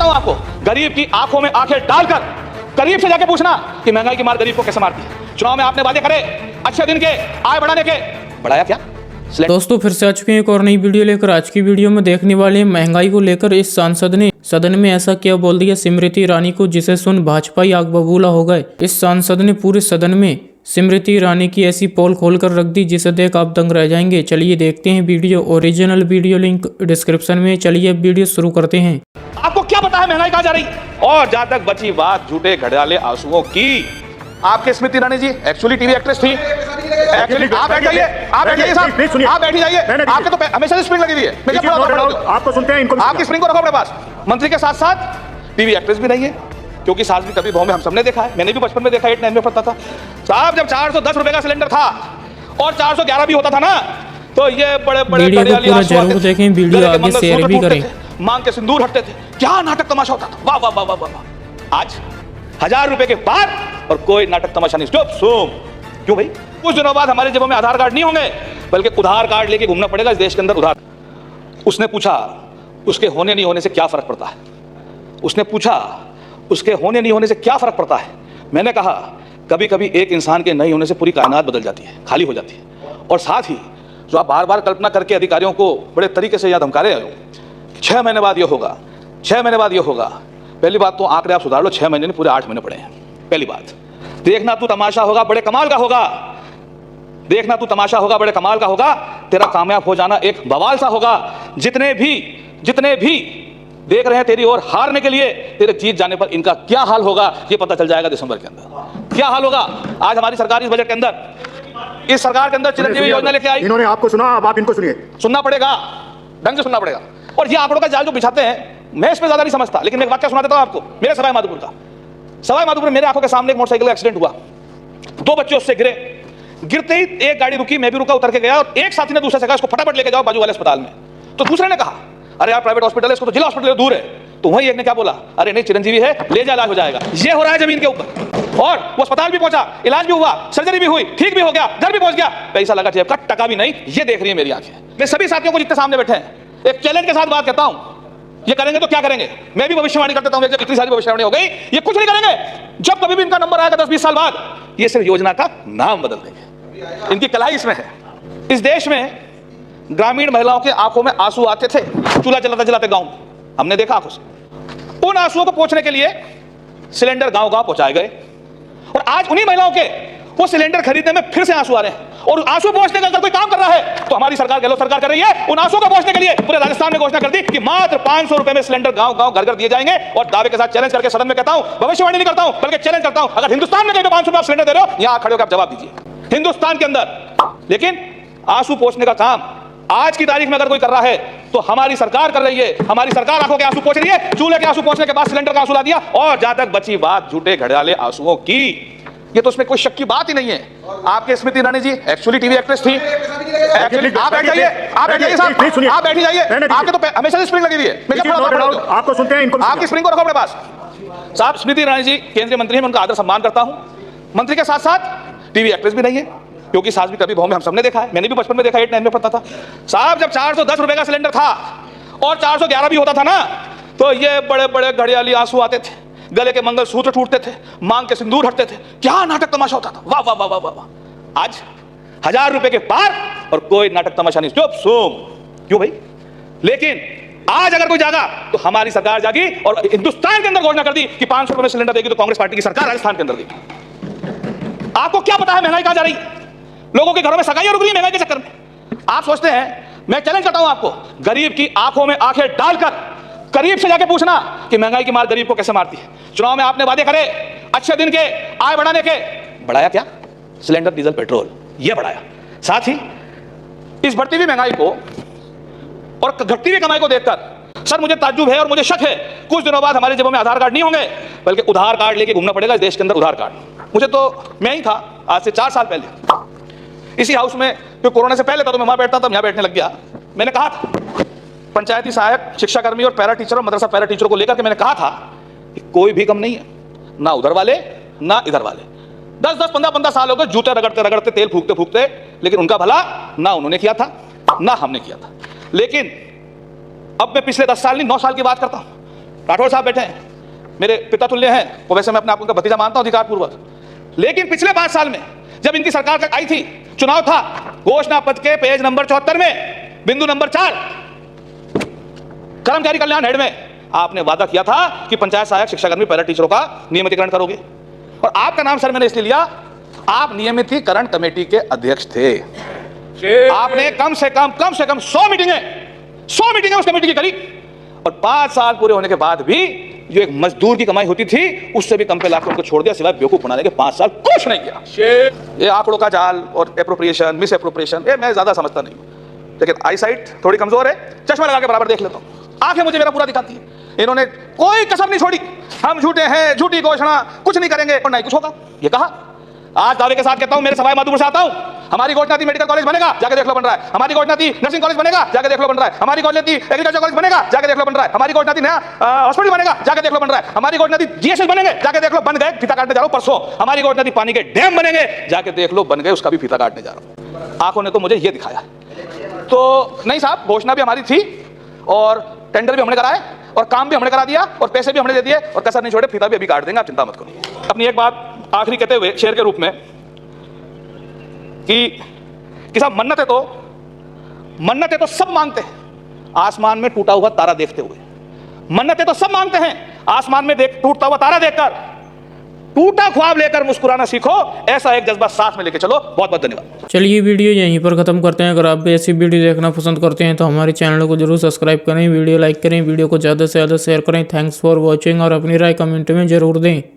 बताऊं आपको, गरीब की आंखों में आंखें डालकर करीब से जाके पूछना कि महंगाई की मार गरीब को कैसे मारती है। चुनाव में आपने वादे करे अच्छे दिन के, आय बढ़ाने के, बढ़ाया क्या? दोस्तों फिर से आ चुके हैं एक और नई वीडियो लेकर। आज की वीडियो में देखने वाले हैं महंगाई को लेकर इस सांसद ने सदन में ऐसा क्या बोल दिया स्मृति ईरानी को, जिसे सुन भाजपाई आग बबूला हो गए। इस सांसद ने पूरे सदन में स्मृति ईरानी की ऐसी पोल खोलकर रख दी जिसे देख आप दंग रह जाएंगे। चलिए देखते हैं video. Original video link description में। चलिए वीडियो शुरू करते हैं। आपको क्या पता है महंगाई कहां जा रही? और जहां तक बची बात झूठे घड़ियाले आंसुओं की, आपके Smriti Irani ji actually TV actress थी। एक्चुअली आप बैठ जाइए, आप बैठ जाइए साहब, आप बैठ जाइए। आपके तो हमेशा से स्प्रिंग लगी हुई है। मैं क्या आपको सुनते हैं, इनको आपकी स्प्रिंग को रखो अपने पास। मंत्री के साथ साथ टीवी एक्ट्रेस भी रही है, क्योंकि सास भी कभी बहू में हम सबने देखा है। मैंने भी बचपन में देखा, 8-9 में पढ़ता था साहब, जब 410 रुपए का सिलेंडर था और 411 भी होता था ना, तो ये बड़े बड़े वीडियो को पूरा जरूर देखें, वीडियो आगे शेयर भी करें। मांग के सिंदूर हटते थे, क्या नाटक तमाशा होता था। वाह वाह वाह वाह वाह। आज 1000 रुपए के पार और कोई नाटक तमाशा नहीं। स्टॉप सोम। क्यों भाई? कुछ दिनों बाद हमारे जेबों में आधार कार्ड नहीं होंगे, बल्कि उधार कार्ड लेके घूमना पड़ेगा इस देश के अंदर। उधार। उसने पूछा उसके होने नहीं होने से क्या फर्क पड़ता है? उसने पूछा उसके होने नहीं होने से क्या फर्क पड़ता है? मैंने कहा कभी कभी एक इंसान के नहीं होने से पूरी कायनात बदल जाती है, खाली हो जाती है। और साथ ही जो आप बार बार कल्पना करके अधिकारियों को बड़े तरीके से याद धमका रहे हो, 6 महीने बाद ये होगा, 6 महीने बाद ये होगा। पहली बात तो आंकड़े आप सुधार लो, 6 महीने नहीं पूरे 8 महीने पड़े हैं। पहली बात, देखना तू तमाशा होगा बड़े कमाल का होगा। देखना तू तमाशा होगा बड़े कमाल का होगा। तेरा कामयाब हो जाना एक बवाल सा होगा। जितने भी देख रहे हैं तेरी ओर हारने के लिए, तेरे जीत जाने पर इनका क्या हाल होगा ये पता चल जाएगा दिसंबर के अंदर। क्या हाल होगा? आज हमारी सरकार इस बजट के अंदर, इस सरकार के अंदर चिरंजीवी योजना लेके आई। इन्होंने आपको सुना, अब आप इनको सुनिए। सुनना पड़ेगा, ढंग से सुनना पड़ेगा। और ये आंकड़ों का जाल जो बिछाते हैं, मैं इसमें ज्यादा नहीं समझता, लेकिन मैं एक वाक्य सुना देता हूं आपको। मेरे सवाई माधोपुर का, सवाई माधोपुर में मेरे आंखों के सामने एक मोटरसाइकिल का एक्सीडेंट हुआ। 2 बच्चे उससे गिरे। गिरते ही एक गाड़ी रुकी, मैं भी रुका, उतर के गया, और एक साथी ने दूसरे से कहा इसको फटाफट लेके जाओ बाजू वाले अस्पताल में। तो दूसरे ने कहा अरे यार प्राइवेट हॉस्पिटल है, इसको तो जिला हॉस्पिटल दूर है। तो वही एक ने क्या बोला, अरे नहीं चिरंजीवी है, ले जा, इलाज हो जाएगा। ये हो रहा है जमीन के ऊपर। और वो अस्पताल भी पहुंचा, इलाज भी हुआ, सर्जरी भी हुई, ठीक भी हो गया, घर भी पहुंच गया, पैसा लगा जेब का, टका भी नहीं। ये देख रही है मेरी आंखें। मैं सभी साथियों को जितने सामने बैठे हैं एक चैलेंज के साथ बात करता हूं, ये करेंगे तो क्या करेंगे? मैं भी भविष्यवाणी कर देता हूं, जब इतनी सारी भविष्यवाणी हो गई, ये कुछ नहीं करेंगे। जब कभी भी इनका नंबर आएगा 10-20 साल बाद, ये सिर्फ योजना का नाम बदल देंगे। इनकी कलाई इसमें है। इस देश में ग्रामीण महिलाओं के आंखों में आंसू आते थे चूल्हा जलाते जलाते गांव, हमने देखा आंखों से। उन आंसुओं को पोंछने के लिए सिलेंडर गांव गांव पहुंचाए गए, और आज उन्हीं महिलाओं के वो सिलेंडर खरीदने में फिर से आंसू आ रहे हैं। और आंसू पहुंचने का अगर कोई काम कर रहा है तो हमारी सरकार, गहलोत सरकार कर रही है। उन आंसू को पहुंचने के लिए पूरे राजस्थान में घोषणा कर दी कि मात्र 500 रुपए में सिलेंडर गांव गांव घर घर दिए जाएंगे। और दावे के साथ चैलेंज करके सदन में कहता हूं, भविष्यवाणी नहीं करता हूं बल्कि चैलेंज करता हूं, अगर हिंदुस्तान में कहीं 500 रुपए सिलेंडर दे रहे हो, यहां खड़े होकर आप जवाब दीजिए हिंदुस्तान के अंदर। लेकिन आंसू पहुंचने का काम आज की तारीख में अगर कोई कर रहा है तो हमारी सरकार कर रही है। हमारी सरकार आंखों के आंसू पहुंच रही है। चूल्हे के आंसू पहुंचने के बाद सिलेंडर का आंसू ला दिया। और जहां तक बची बात झूठे घड़ियाले आंसुओं की, ये तो उसमें कोई शक की बात ही नहीं है। आपके Smriti Irani ji actually TV actress थी। एक्चुअली आप बैठ जाइए, आप बैठ जाइए साहब, आप बैठ जाइए। आपके तो हमेशा से स्प्रिंग लगी हुई है। मैं क्या आपको सुनते हैं, इनको आपकी स्प्रिंग को रखो अपने पास। साहब स्मृति ईरानी जी केंद्रीय मंत्री हैं, मैं उनका आदर सम्मान करता हूं। मंत्री के साथ साथ टीवी एक्ट्रेस भी रही है, क्योंकि सास भी कभी बहू में हम सबने देखा है। मैंने भी बचपन में देखा, 8-9 में पढ़ता था साहब, जब 410 रुपए का सिलेंडर था और 411 भी होता था ना, तो ये बड़े बड़े घड़ियाली आंसू आते थे, गले के मंगलसूत्र टूटते थे, मांग के सिंदूर हटते थे, क्या नाटक तमाशा होता था। वाह वाह वाह वाह वाह। आज 1000 रुपए के पार और कोई नाटक तमाशा नहीं। चुप सोम। क्यों भाई? लेकिन आज अगर कोई जागा तो हमारी सरकार जागी और हिंदुस्तान के अंदर घोषणा कर दी कि 500 रुपए में सिलेंडर देगी, तो कांग्रेस पार्टी की सरकार राजस्थान के अंदर देगी। आपको क्या पता है महंगाई कहां जा रही? लोगों के घरों में सगाइयां रुक रही है महंगाई के चक्कर में। आप सोचते हैं, मैं चैलेंज करता हूं आपको, गरीब की आंखों में आंखें डालकर करीब से जाके पूछना कि महंगाई की मार गरीब को कैसे मारती है। चुनाव में आपने वादे करे अच्छे दिन के, आय बढ़ाने के, बढ़ाया क्या? सिलेंडर, डीजल, पेट्रोल ये बढ़ाया। साथ ही इस बढ़ती हुई महंगाई को और घटती हुई कमाई को देखकर सर मुझे ताज्जुब है और मुझे शक है, कुछ दिनों बाद हमारे जेबों में आधार कार्ड नहीं होंगे, बल्कि उधार कार्ड लेके घूमना पड़ेगा इस देश के अंदर। उधार कार्ड मुझे तो, मैं ही था आज से 4 साल पहले इसी हाउस में, जो कोरोना से पहले था तो मैं वहां बैठता था, यहां बैठने लग गया। मैंने कहा था पंचायती सहायक, शिक्षाकर्मी और पैरा टीचर और मदरसा पैरा टीचर को लेकर के मैंने कहा था कि कोई भी कम नहीं है, ना उधर वाले ना इधर वाले। 10-10, 15-15 साल हो गए जूते रगड़ते रगड़ते, तेल फूकते फूकते, लेकिन उनका भला ना उन्होंने किया था ना हमने किया था। लेकिन अब मैं पिछले 10 साल नहीं 9 साल की बात करता हूं। राठौर साहब बैठे हैं, मेरे पिता तुल्य हैं, वो वैसे मैं अपने आप को उनका भतीजा मानता हूं अधिकारपूर्वक, लेकिन पिछले 5 साल में जब इनकी सरकार आई थी, चुनाव था, घोषणा पत्र के पेज नंबर 74 में बिंदु नंबर 4 कर्मचारी कल्याण हेड में आपने वादा किया था कि पंचायत सहायक, शिक्षाकर्मी, पैरा टीचरों का नियमितीकरण करोगे। और आपका नाम सर मैंने इसलिए लिया, आप नियमितीकरण कमेटी के अध्यक्ष थे। आपने कम से कम 100 मीटिंगें उस कमेटी की करी, और 5 साल पूरे होने के बाद भी जो एक मजदूर की कमाई होती थी उससे भी कम पे लाकर उनको छोड़ दिया, सिवाय बेवकूफ बनाने के 5 साल कुछ नहीं किया। ये आंकड़ों का जाल और एप्रोप्रिएशन, मिस एप्रोप्रिएशन, ये मैं ज्यादा समझता नहीं हूं, लेकिन आई साइट थोड़ी कमजोर है, चश्मा लगा के बराबर देख लेता हूं, आंखें मुझे मेरा पूरा दिखाती है। इन्होंने कोई कसर नहीं छोड़ी, हम झूठे हैं, झूठी घोषणा, कुछ नहीं करेंगे और नहीं कुछ होगा, ये कहा। आज दावे के साथ कहता हूं, मेरे सवाई माधोपुर से आता हूं, हमारी घोषणा थी मेडिकल कॉलेज बनेगा, जाके देख लो बन रहा है। हमारी घोषणा थी नर्सिंग कॉलेज बनेगा, जाके देख लो बन रहा है। हमारी घोषणा थी एग्रीकल्चर कॉलेज बनेगा, जाके देख लो बन रहा है। हमारी घोषणा थी नया हॉस्पिटल बनेगा, जाके देख लो बन रहा है। हमारी घोषणा थी जीएसएस बनेंगे, जाके देख लो बन गए, फीता काटने जा रहा हूं परसों। हमारी घोषणा थी पानी के डैम बनेंगे, जाके देख लो बन गए, उसका भी फीता काटने जा रहा हूं। आंखों ने तो मुझे ये दिखाया। तो नहीं साहब, घोषणा भी हमारी थी और टेंडर भी हमने कराए और काम भी हमने करा दिया और पैसे भी हमने दे दिए और कसर नहीं छोड़े, फीता भी अभी काट देंगे, आप चिंता मत करो। अपनी एक बात आखिरी कहते हुए शेर के रूप में कि साहब मन्नतें तो सब मांगते हैं आसमान में टूटा हुआ तारा देखते हुए, मन्नतें तो सब मांगते हैं आसमान में टूटता हुआ तारा देखकर, टूटा ख्वाब लेकर मुस्कुराना सीखो, ऐसा एक जज्बा साथ में लेके चलो। बहुत बहुत धन्यवाद। चलिए वीडियो यहीं पर ख़त्म करते हैं। अगर आप भी ऐसी वीडियो देखना पसंद करते हैं तो हमारे चैनल को जरूर सब्सक्राइब करें, वीडियो लाइक करें, वीडियो को ज़्यादा से ज़्यादा शेयर करें। थैंक्स फॉर वॉचिंग और अपनी राय कमेंट में ज़रूर दें।